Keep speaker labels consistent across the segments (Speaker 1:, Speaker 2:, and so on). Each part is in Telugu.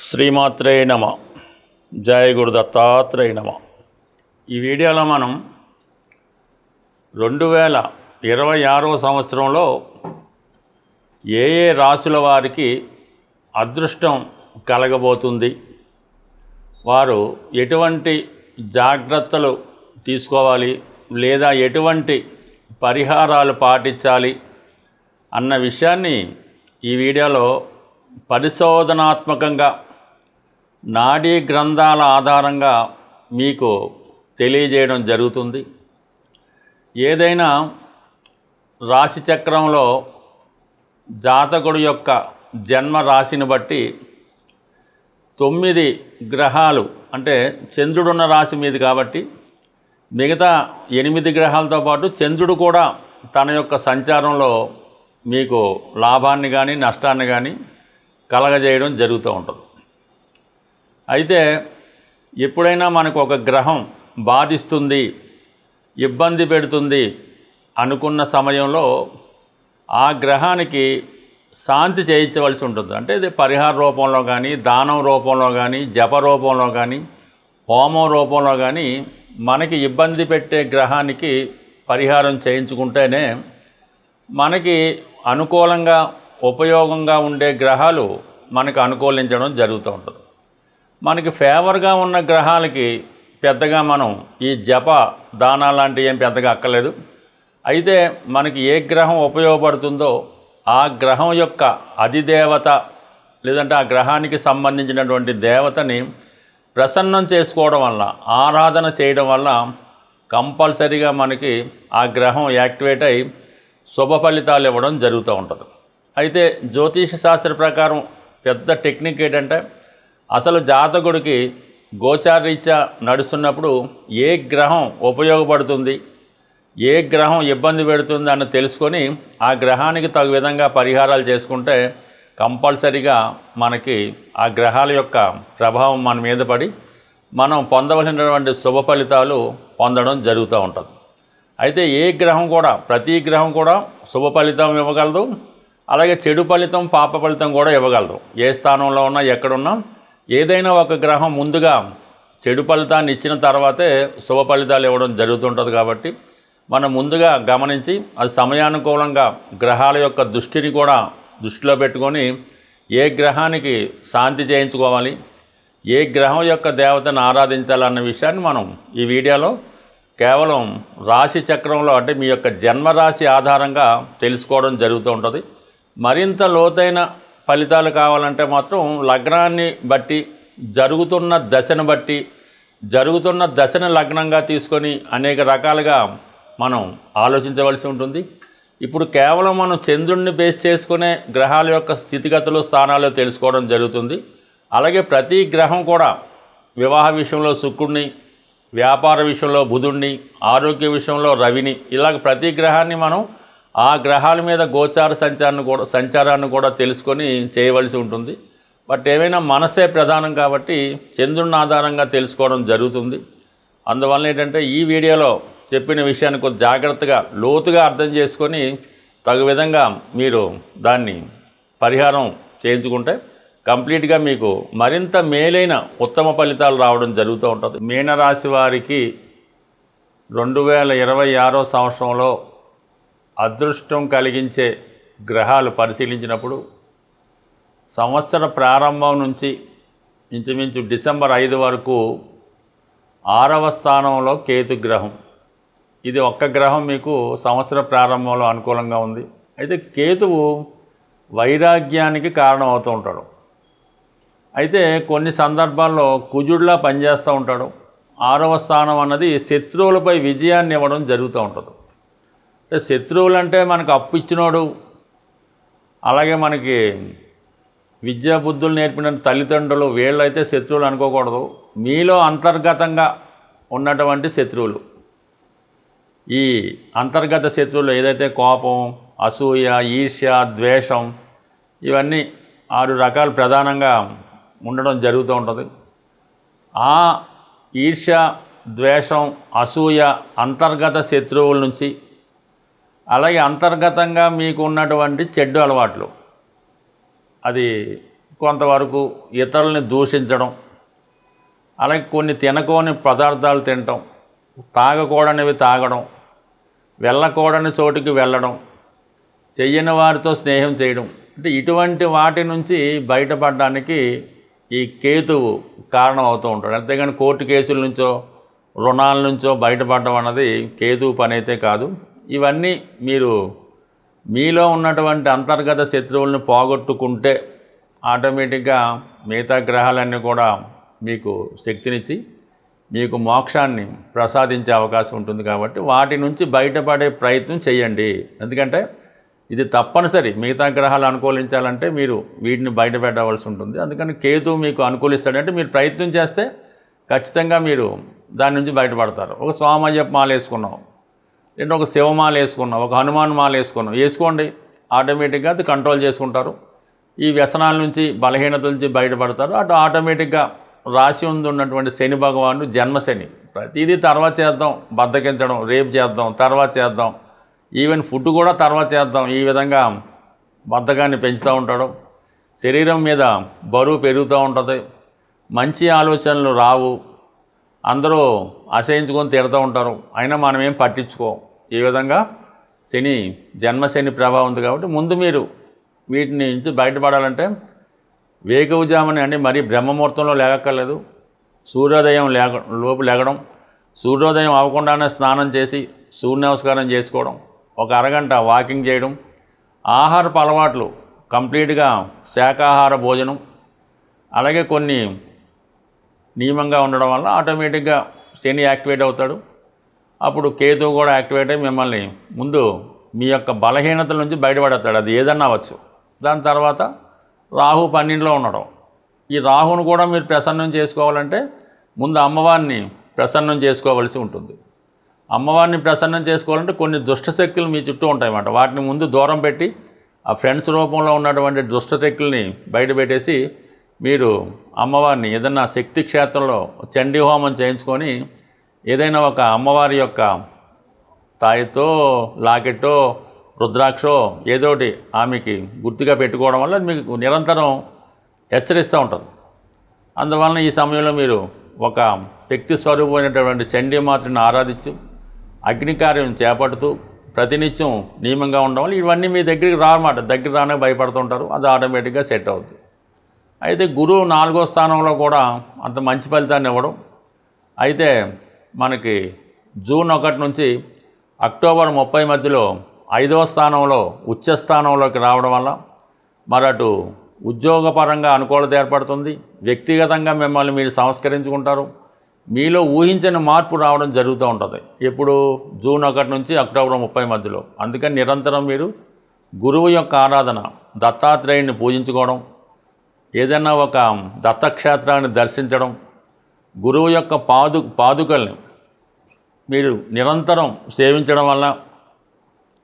Speaker 1: శ్రీమాత్రే నమ. జయ గురు దత్తాత్రేయ నమ. ఈ వీడియోలో మనం 2026వ సంవత్సరంలో ఏ రాశుల వారికి అదృష్టం కలగబోతుంది, వారు ఎటువంటి జాగ్రత్తలు తీసుకోవాలి లేదా ఎటువంటి పరిహారాలు పాటించాలి అన్న విషయాన్ని ఈ వీడియోలో పరిశోధనాత్మకంగా నాడీ గ్రంథాల ఆధారంగా మీకు తెలియజేయడం జరుగుతుంది. ఏదైనా రాశి చక్రంలో జాతకుడు యొక్క జన్మ రాశిని బట్టి 9 గ్రహాలు, అంటే చంద్రుడున్న రాశి మీది కాబట్టి మిగతా 8 గ్రహాలతో పాటు చంద్రుడు కూడా తన యొక్క సంచారంలో మీకు లాభాన్ని కానీ నష్టాన్ని కానీ కలగజేయడం జరుగుతూ ఉంటుంది. అయితే ఎప్పుడైనా మనకు ఒక గ్రహం బాధిస్తుంది, ఇబ్బంది పెడుతుంది అనుకున్న సమయంలో ఆ గ్రహానికి శాంతి చేయించవలసి ఉంటుంది. అంటే ఇది పరిహార రూపంలో కానీ, దానం రూపంలో కానీ, జప రూపంలో కానీ, హోమం రూపంలో కానీ మనకి ఇబ్బంది పెట్టే గ్రహానికి పరిహారం చేయించుకుంటేనే మనకి అనుకూలంగా ఉపయోగంగా ఉండే గ్రహాలు మనకు అనుకూలించడం జరుగుతూ ఉంటుంది. మనకి ఫేవర్గా ఉన్న గ్రహాలకి పెద్దగా మనం ఈ జప దానాలు లాంటివి ఏం పెద్దగా అక్కర్లేదు. అయితే మనకి ఏ గ్రహం ఉపయోగపడుతుందో ఆ గ్రహం యొక్క అధిదేవత లేదంటే ఆ గ్రహానికి సంబంధించినటువంటి దేవతని ప్రసన్నం చేసుకోవడం వల్ల, ఆరాధన చేయడం వల్ల కంపల్సరీగా మనకి ఆ గ్రహం యాక్టివేట్ అయి శుభ ఫలితాలు ఇవ్వడం జరుగుతూ ఉంటుంది. అయితే జ్యోతిష శాస్త్ర ప్రకారం పెద్ద టెక్నిక్ ఏంటంటే, అసలు జాతకుడికి గోచారరీత్యా నడుస్తున్నప్పుడు ఏ గ్రహం ఉపయోగపడుతుంది, ఏ గ్రహం ఇబ్బంది పెడుతుంది అని తెలుసుకొని ఆ గ్రహానికి తగు విధంగా పరిహారాలు చేసుకుంటే కంపల్సరీగా మనకి ఆ గ్రహాల యొక్క ప్రభావం మన మీద పడి మనం పొందవలసినటువంటి శుభ ఫలితాలు పొందడం జరుగుతూ ఉంటుంది. అయితే ఏ గ్రహం కూడా, ప్రతి గ్రహం కూడా శుభ ఫలితం ఇవ్వగలదు, అలాగే చెడు ఫలితం, పాప ఫలితం కూడా ఇవ్వగలదు. ఏ స్థానంలో ఉన్నా ఎక్కడున్నా ఏదైనా ఒక గ్రహం ముందుగా చెడు ఫలితాన్ని ఇచ్చిన తర్వాతే శుభ ఫలితాలు ఇవ్వడం జరుగుతుంటుంది. కాబట్టి మనం ముందుగా గమనించి అది సమయానుకూలంగా గ్రహాల యొక్క దృష్టిని కూడా దృష్టిలో పెట్టుకొని ఏ గ్రహానికి శాంతి చేయించుకోవాలి, ఏ గ్రహం యొక్క దేవతను ఆరాధించాలన్న విషయాన్ని మనం ఈ వీడియోలో కేవలం రాశి చక్రంలో, అంటే మీ యొక్క జన్మరాశి ఆధారంగా తెలుసుకోవడం జరుగుతూ ఉంటుంది. మరింత లోతైన ఫలితాలు కావాలంటే మాత్రం లగ్నాన్ని బట్టి, జరుగుతున్న దశను లగ్నంగా తీసుకొని అనేక రకాలుగా మనం ఆలోచించవలసి ఉంటుంది. ఇప్పుడు కేవలం మనం చంద్రుడిని బేస్ చేసుకునే గ్రహాల యొక్క స్థితిగతులు, స్థానాలు తెలుసుకోవడం జరుగుతుంది. అలాగే ప్రతి గ్రహం కూడా వివాహ విషయంలో శుక్రుడిని, వ్యాపార విషయంలో బుధుడిని, ఆరోగ్య విషయంలో రవిని, ఇలాగ ప్రతి గ్రహాన్ని మనం ఆ గ్రహాల మీద గోచార సంచారాన్ని కూడా తెలుసుకొని చేయవలసి ఉంటుంది. బట్ ఏమైనా మనసే ప్రధానం కాబట్టి చంద్రుని ఆధారంగా తెలుసుకోవడం జరుగుతుంది. అందువల్ల ఏంటంటే ఈ వీడియోలో చెప్పిన విషయాన్ని కొంచెం జాగ్రత్తగా లోతుగా అర్థం చేసుకొని తగు విధంగా మీరు దాన్ని పరిహారం చేయించుకుంటే కంప్లీట్గా మీకు మరింత మేలైన ఉత్తమ ఫలితాలు రావడం జరుగుతూ ఉంటుంది. మీనరాశి వారికి 2026వ సంవత్సరంలో అదృష్టం కలిగించే గ్రహాలు పరిశీలించినప్పుడు సంవత్సర ప్రారంభం నుంచి ఇంచుమించు డిసెంబర్ 5 వరకు 6వ స్థానంలో కేతు గ్రహం. ఇది ఒక్క గ్రహం మీకు సంవత్సర ప్రారంభంలో అనుకూలంగా ఉంది. అయితే కేతువు వైరాగ్యానికి కారణం అవుతూ ఉంటాడు. అయితే కొన్ని సందర్భాల్లో కుజుడిలా పనిచేస్తూ ఉంటాడు. 6వ స్థానం అన్నది శత్రువులపై విజయాన్ని ఇవ్వడం జరుగుతూ ఉంటుంది. అంటే శత్రువులు అంటే మనకు అప్పు ఇచ్చినోడు, అలాగే మనకి విద్యా బుద్ధులు నేర్పిన తల్లిదండ్రులు, వీళ్ళైతే శత్రువులు అనుకోకూడదు. మీలో అంతర్గతంగా ఉన్నటువంటి శత్రువులు, ఈ అంతర్గత శత్రువులు ఏదైతే కోపం, అసూయ, ఈర్ష్య, ద్వేషం, ఇవన్నీ 6 రకాలు ప్రధానంగా ఉండడం జరుగుతూ ఉంటుంది. ఆ ఈర్ష్య, ద్వేషం, అసూయ అంతర్గత శత్రువుల నుంచి, అలాగే అంతర్గతంగా మీకు ఉన్నటువంటి చెడ్డ అలవాట్లు, అది కొంతవరకు ఇతరులని దూషించడం, అలాగే కొన్ని తినకోని పదార్థాలు తినటం, తాగకూడనివి తాగడం, వెళ్ళకూడని చోటుకి వెళ్ళడం, చెయ్యని వారితో స్నేహం చేయడం, అంటే ఇటువంటి వాటి నుంచి బయటపడడానికి ఈ కేతువు కారణం అవుతూ ఉంటాడు. అంతేగాని కోర్టు కేసుల నుంచో రుణాల నుంచో బయటపడడం అన్నది కేతువు పని అయితే కాదు. ఇవన్నీ మీరు మీలో ఉన్నటువంటి అంతర్గత శత్రువులను పోగొట్టుకుంటే ఆటోమేటిక్గా మిగతా గ్రహాలన్నీ కూడా మీకు శక్తినిచ్చి మీకు మోక్షాన్ని ప్రసాదించే అవకాశం ఉంటుంది. కాబట్టి వాటి నుంచి బయటపడే ప్రయత్నం చేయండి. ఎందుకంటే ఇది తప్పనిసరి. మిగతా గ్రహాలు అనుకూలించాలంటే మీరు వీటిని బయటపెట్టవలసి ఉంటుంది. అందుకని కేతువు మీకు అనుకూలిస్తాడంటే మీరు ప్రయత్నం చేస్తే ఖచ్చితంగా మీరు దాని నుంచి బయటపడతారు. ఒక స్వామయ్యప్ప మాల వేసుకున్నాం, లేదా ఒక శివమాల వేసుకున్నాం, ఒక హనుమాన్ మాల వేసుకున్నాం, వేసుకోండి, ఆటోమేటిక్గా అది కంట్రోల్ చేసుకుంటారు. ఈ వ్యసనాల నుంచి బలహీనతల నుంచి బయటపడతారు. అటు ఆటోమేటిక్గా రాశి ఉన్నటువంటి శని భగవానుడు జన్మశని, ప్రతిదీ తర్వాత చేద్దాం, బద్దకించడం, రేపు చేద్దాం, తర్వాత చేద్దాం, ఈవెన్ ఫుడ్ కూడా తర్వాత చేద్దాం, ఈ విధంగా బద్ధకాన్ని పెంచుతూ ఉంటాడు. శరీరం మీద బరువు పెరుగుతూ ఉంటుంది, మంచి ఆలోచనలు రావు, అందరూ అసహించుకొని తిడుతూ ఉంటారు, అయినా మనం ఏం పట్టించుకోం. ఈ విధంగా శని జన్మశని ప్రభావం ఉంది. కాబట్టి ముందు మీరు వీటిని నుంచి బయటపడాలంటే వేకువజామున అంటే మరీ బ్రహ్మముహూర్తంలో లేగక్కర్లేదు, సూర్యోదయం లోపు లేగడం, సూర్యోదయం అవ్వకుండానే స్నానం చేసి సూర్య నమస్కారం చేసుకోవడం, ఒక అరగంట వాకింగ్ చేయడం, ఆహారపు అలవాట్లు కంప్లీట్గా శాకాహార భోజనం, అలాగే కొన్ని నియమంగా ఉండడం వల్ల ఆటోమేటిక్గా శని యాక్టివేట్ అవుతాడు. అప్పుడు కేతువు కూడా యాక్టివేట్ అయ్యి మిమ్మల్ని ముందు మీ యొక్క బలహీనతల నుంచి బయటపడతాడు. అది ఏదన్నా అవ్వచ్చు. దాని తర్వాత రాహు 12లో ఉండడం. ఈ రాహును కూడా మీరు ప్రసన్నం చేసుకోవాలంటే ముందు అమ్మవారిని ప్రసన్నం చేసుకోవలసి ఉంటుంది. అమ్మవారిని ప్రసన్నం చేసుకోవాలంటే కొన్ని దుష్టశక్తులు మీ చుట్టూ ఉంటాయన్నమాట. వాటిని ముందు దూరం పెట్టి ఆ ఫ్రెండ్స్ రూపంలో ఉన్నటువంటి దుష్టశక్తుల్ని బయటపెట్టేసి మీరు అమ్మవారిని ఏదైనా శక్తి క్షేత్రంలో చండీ హోమం చేయించుకొని ఏదైనా ఒక అమ్మవారి యొక్క తాయితో లాకెట్టో రుద్రాక్షో ఏదోటి ఆమెకి గుర్తుగా పెట్టుకోవడం వల్ల మీకు నిరంతరం హెచ్చరిస్తూ ఉంటుంది. అందువలన ఈ సమయంలో మీరు ఒక శక్తి స్వరూపమైనటువంటి చండీమాతని ఆరాధించు అగ్నికార్యం చేపడుతూ ప్రతినిత్యం నియమంగా ఉండడం వల్ల ఇవన్నీ మీ దగ్గరికి రావన్నమాట. దగ్గర రానే భయపడుతుంటారు, అది ఆటోమేటిక్గా సెట్ అవుతుంది. అయితే గురువు 4వ స్థానంలో కూడా అంత మంచి ఫలితాన్ని ఇవ్వడం. అయితే మనకి జూన్ 1 నుంచి అక్టోబర్ 30 మధ్యలో 5వ స్థానంలో ఉచ్చస్థానంలోకి రావడం వల్ల మరి అటు ఉద్యోగపరంగా అనుకూలత ఏర్పడుతుంది, వ్యక్తిగతంగా మిమ్మల్ని మీరు సంస్కరించుకుంటారు, మీలో ఊహించని మార్పు రావడం జరుగుతూ ఉంటుంది. ఎప్పుడు జూన్ 1 నుంచి అక్టోబర్ 30 మధ్యలో. అందుకని నిరంతరం మీరు గురువు యొక్క ఆరాధన, దత్తాత్రేయుడిని పూజించుకోవడం, ఏదైనా ఒక దత్తక్షేత్రాన్ని దర్శించడం, గురువు యొక్క పాదుకల్ని మీరు నిరంతరం సేవించడం వల్ల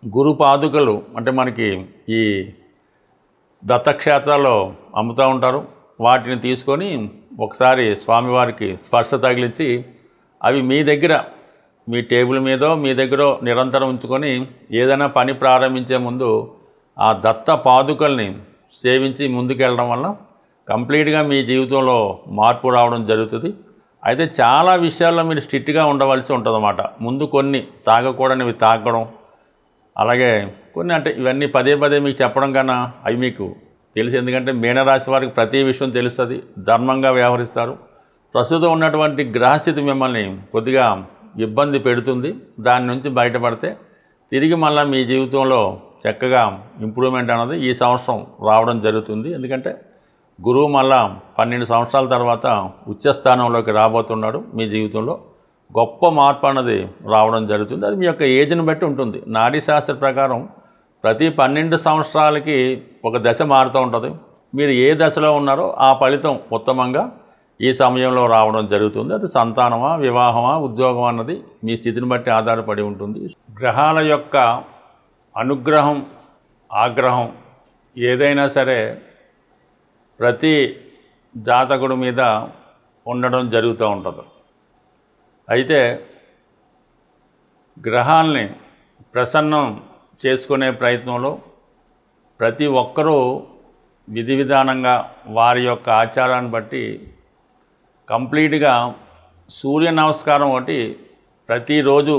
Speaker 1: గురు పాదుకలు అంటే మనకి ఈ దత్తక్షేత్రాల్లో అమ్ముతూ ఉంటారు, వాటిని తీసుకొని ఒకసారి స్వామివారికి స్పర్శ తగిలించి అవి మీ దగ్గర మీ టేబుల్ మీదో మీ దగ్గర నిరంతరం ఉంచుకొని ఏదైనా పని ప్రారంభించే ముందు ఆ దత్త పాదుకల్ని సేవించి ముందుకెళ్ళడం వల్ల కంప్లీట్గా మీ జీవితంలో మార్పు రావడం జరుగుతుంది. అయితే చాలా విషయాల్లో మీరు స్ట్రిక్ట్గా ఉండవలసి ఉంటుందన్నమాట. ముందు కొన్ని తాగకూడనివి తాగడం, అలాగే కొన్ని అంటే ఇవన్నీ పదే పదే మీకు చెప్పడం కన్నా అవి మీకు తెలుసు. ఎందుకంటే మీనరాశి వారికి ప్రతి విషయం తెలుస్తుంది, ధర్మంగా వ్యవహరిస్తారు. ప్రస్తుతం ఉన్నటువంటి గ్రహస్థితి మిమ్మల్ని కొద్దిగా ఇబ్బంది పెడుతుంది. దాని నుంచి బయటపడితే తిరిగి మళ్ళీ మీ జీవితంలో చక్కగా ఇంప్రూవ్మెంట్ అన్నది ఈ సంవత్సరం రావడం జరుగుతుంది. ఎందుకంటే గురువు మళ్ళా 12 సంవత్సరాల తర్వాత ఉచ్చస్థానంలోకి రాబోతున్నాడు. మీ జీవితంలో గొప్ప మార్పు అన్నది రావడం జరుగుతుంది. అది మీ యొక్క ఏజ్ని బట్టి ఉంటుంది. నాడీ శాస్త్ర ప్రకారం ప్రతి 12 సంవత్సరాలకి ఒక దశ మారుతూ ఉంటుంది. మీరు ఏ దశలో ఉన్నారో ఆ ఫలితం ఉత్తమంగా ఈ సమయంలో రావడం జరుగుతుంది. అది సంతానమా, వివాహమా, ఉద్యోగం అన్నది మీ స్థితిని బట్టి ఆధారపడి ఉంటుంది. గ్రహాల యొక్క అనుగ్రహం, ఆగ్రహం ఏదైనా సరే ప్రతి జాతకుడి మీద ఉండడం జరుగుతూ ఉంటుంది. అయితే గ్రహాల్ని ప్రసన్నం చేసుకునే ప్రయత్నంలో ప్రతి ఒక్కరూ విధి విధానంగా వారి యొక్క ఆచారాన్ని బట్టి కంప్లీట్గా సూర్య నమస్కారం ఒకటి ప్రతిరోజు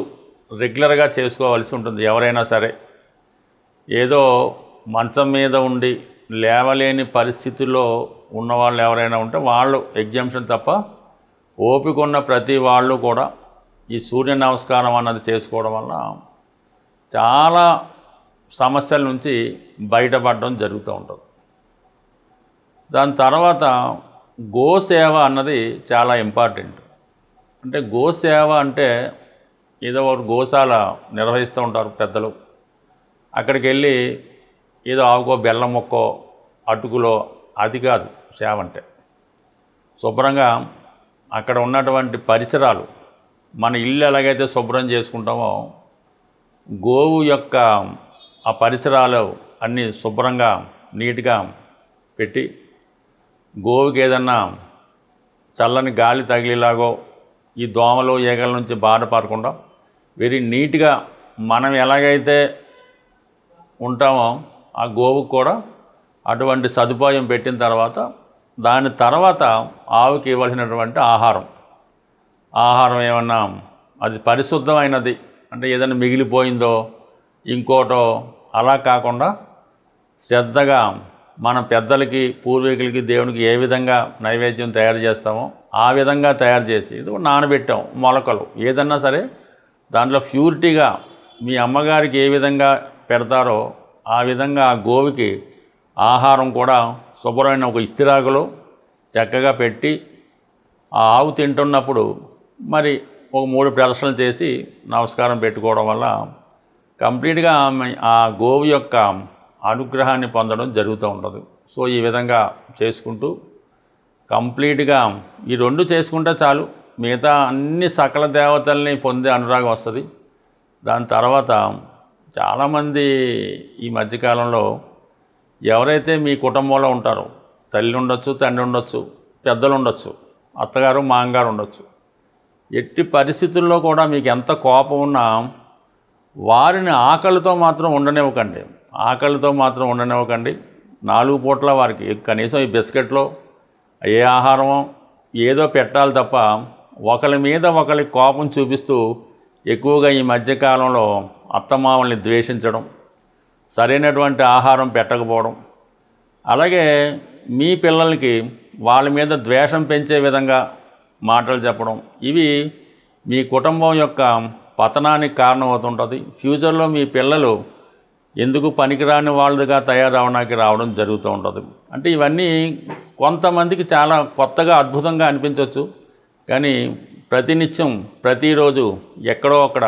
Speaker 1: రెగ్యులర్గా చేసుకోవాల్సి ఉంటుంది. ఎవరైనా సరే ఏదో మంచం మీద ఉండి లేవలేని పరిస్థితుల్లో ఉన్నవాళ్ళు ఎవరైనా ఉంటే వాళ్ళు ఎగ్జామ్షన్ తప్ప ఓపిక ఉన్న ప్రతి వాళ్ళు కూడా ఈ సూర్య నమస్కారం అన్నది చేసుకోవడం వల్ల చాలా సమస్యల నుంచి బయటపడడం జరుగుతూ ఉంటుంది. దాని తర్వాత గోసేవ అన్నది చాలా ఇంపార్టెంట్. అంటే గోసేవ అంటే ఏదో ఒక గోశాల నిర్వహిస్తూ ఉంటారు పెద్దలు. అక్కడికి వెళ్ళి ఏదో ఆవుకో బెల్లం మొక్కో అటుకులో అది కాదు సేవ అంటే. శుభ్రంగా అక్కడ ఉన్నటువంటి పరిసరాలు మన ఇల్లు ఎలాగైతే శుభ్రం చేసుకుంటామో గోవు యొక్క ఆ పరిసరాలు అన్నీ శుభ్రంగా నీట్గా పెట్టి గోవుకి ఏదన్నా చల్లని గాలి తగిలేలాగో ఈ దోమలు ఈగల నుంచి బాధపడకుండా వెరీ నీట్గా మనం ఎలాగైతే ఉంటామో ఆ గోవుకు కూడా అటువంటి సదుపాయం పెట్టిన తర్వాత దాని తర్వాత ఆవుకి ఇవ్వాల్సినటువంటి ఆహారం ఏమన్నా అది పరిశుద్ధమైనది అంటే ఏదైనా మిగిలిపోయిందో ఇంకోటో అలా కాకుండా శ్రద్ధగా మన పెద్దలకి పూర్వీకులకి దేవునికి ఏ విధంగా నైవేద్యం తయారు చేస్తామో ఆ విధంగా తయారు చేసి ఇది నానబెట్టాం మొలకలు ఏదన్నా సరే దాంట్లో ప్యూరిటీగా మీ అమ్మగారికి ఏ విధంగా పెడతారో ఆ విధంగా ఆ గోవుకి ఆహారం కూడా శుభ్రమైన ఒక ఇస్తిరాకులో చక్కగా పెట్టి ఆ ఆవు తింటున్నప్పుడు మరి ఒక 3 ప్రదర్శనలు చేసి నమస్కారం పెట్టుకోవడం వల్ల కంప్లీట్గా ఆ గోవు యొక్క అనుగ్రహాన్ని పొందడం జరుగుతూ ఉంటుంది. సో ఈ విధంగా చేసుకుంటూ కంప్లీట్గా ఈ 2 చేసుకుంటే చాలు, మిగతా అన్ని సకల దేవతల్ని పొందే అనురాగం వస్తుంది. దాని తర్వాత చాలామంది ఈ మధ్యకాలంలో ఎవరైతే మీ కుటుంబంలో ఉంటారో తల్లి ఉండొచ్చు, తండ్రి ఉండొచ్చు, పెద్దలు ఉండొచ్చు, అత్తగారు మామగారు ఉండొచ్చు, ఎట్టి పరిస్థితుల్లో కూడా మీకు ఎంత కోపం ఉన్నా వారిని ఆకలితో మాత్రం ఉండనివ్వకండి. 4 పూట్ల వారికి కనీసం ఈ బిస్కెట్లో ఏ ఆహారమో ఏదో పెట్టాలి తప్ప ఒకరి మీద ఒకరికి కోపం చూపిస్తూ ఎక్కువగా ఈ మధ్యకాలంలో అత్తమామల్ని ద్వేషించడం, సరైనటువంటి ఆహారం పెట్టకపోవడం, అలాగే మీ పిల్లలకి వాళ్ళ మీద ద్వేషం పెంచే విధంగా మాటలు చెప్పడం, ఇవి మీ కుటుంబం యొక్క పతనానికి కారణమవుతుంటుంది. ఫ్యూచర్లో మీ పిల్లలు ఎందుకు పనికిరాని వాళ్ళుగా తయారవడానికి రావడం జరుగుతూ ఉంటుంది. అంటే ఇవన్నీ కొంతమందికి చాలా కొత్తగా అద్భుతంగా అనిపించవచ్చు, కానీ ప్రతినిత్యం ప్రతిరోజు ఎక్కడో అక్కడ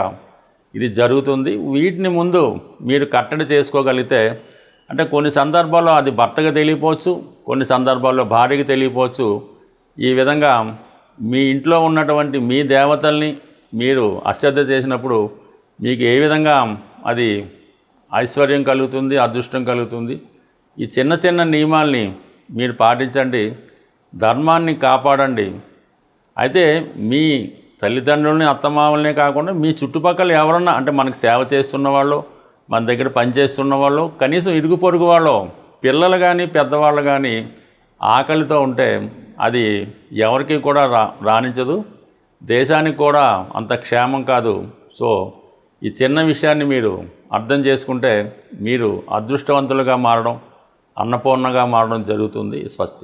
Speaker 1: ఇది జరుగుతుంది. వీటిని ముందు మీరు కట్టడి చేసుకోగలిగితే, అంటే కొన్ని సందర్భాల్లో అది భర్తకు తెలియపోవచ్చు, కొన్ని సందర్భాల్లో భార్యకి తెలియపోవచ్చు. ఈ విధంగా మీ ఇంట్లో ఉన్నటువంటి మీ దేవతల్ని మీరు అశ్రద్ధ చేసినప్పుడు మీకు ఏ విధంగా అది ఐశ్వర్యం కలుగుతుంది, అదృష్టం కలుగుతుంది. ఈ చిన్న చిన్న నియమాల్ని మీరు పాటించండి, ధర్మాన్ని కాపాడండి. అయితే మీ తల్లిదండ్రులని అత్తమామల్నే కాకుండా మీ చుట్టుపక్కల ఎవరన్నా అంటే మనకు సేవ చేస్తున్న వాళ్ళు, మన దగ్గర పనిచేస్తున్న వాళ్ళు, కనీసం ఇరుగు పొరుగు వాళ్ళు, పిల్లలు కానీ పెద్దవాళ్ళు కానీ ఆకలితో ఉంటే అది ఎవరికి కూడా రానించదు, దేశానికి కూడా అంత క్షేమం కాదు. సో ఈ చిన్న విషయాన్ని మీరు అర్థం చేసుకుంటే మీరు అదృష్టవంతులుగా మారడం, అన్నపూర్ణగా మారడం జరుగుతుంది. స్వస్తి.